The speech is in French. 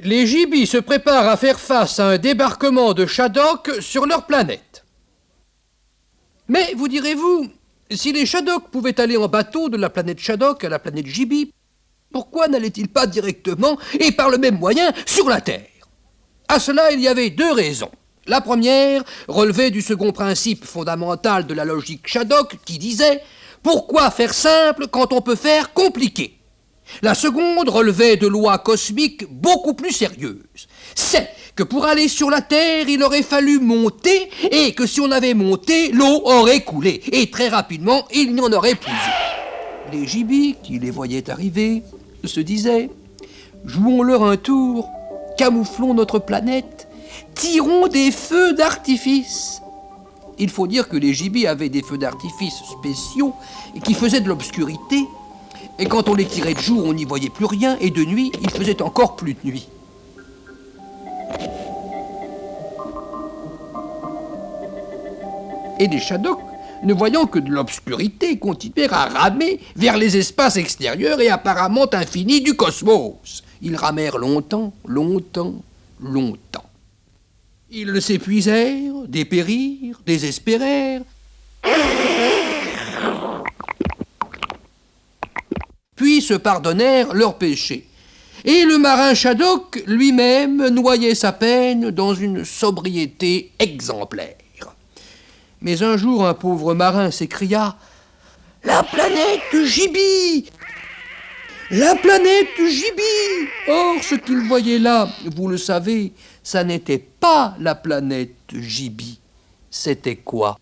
Les Gibis se préparent à faire face à un débarquement de Shadok sur leur planète. Mais, vous direz-vous, si les Shadok pouvaient aller en bateau de la planète Shadok à la planète Gibi, pourquoi n'allaient-ils pas directement et par le même moyen sur la Terre? À cela, il y avait deux raisons. La première relevait du second principe fondamental de la logique Shadok qui disait « Pourquoi faire simple quand on peut faire compliqué ?» La seconde relevait de lois cosmiques beaucoup plus sérieuses. C'est que pour aller sur la Terre, il aurait fallu monter et que si on avait monté, l'eau aurait coulé. Et très rapidement, il n'y en aurait plus eu. Les Gibis, qui les voyaient arriver, se disaient « Jouons-leur un tour, camouflons notre planète, tirons des feux d'artifice. » Il faut dire que les Gibis avaient des feux d'artifice spéciaux qui faisaient de l'obscurité. Et quand on les tirait de jour, on n'y voyait plus rien, et de nuit, il faisait encore plus de nuit. Et les Shadok, ne voyant que de l'obscurité, continuèrent à ramer vers les espaces extérieurs et apparemment infinis du cosmos. Ils ramèrent longtemps, longtemps, longtemps. Ils s'épuisèrent, dépérirent, désespérèrent. Puis se pardonnèrent leurs péchés. Et le marin Shadok lui-même noyait sa peine dans une sobriété exemplaire. Mais un jour, un pauvre marin s'écria « La planète Gibi ! La planète Gibi !» Or, ce qu'il voyait là, vous le savez, ça n'était pas la planète Gibi. C'était quoi ?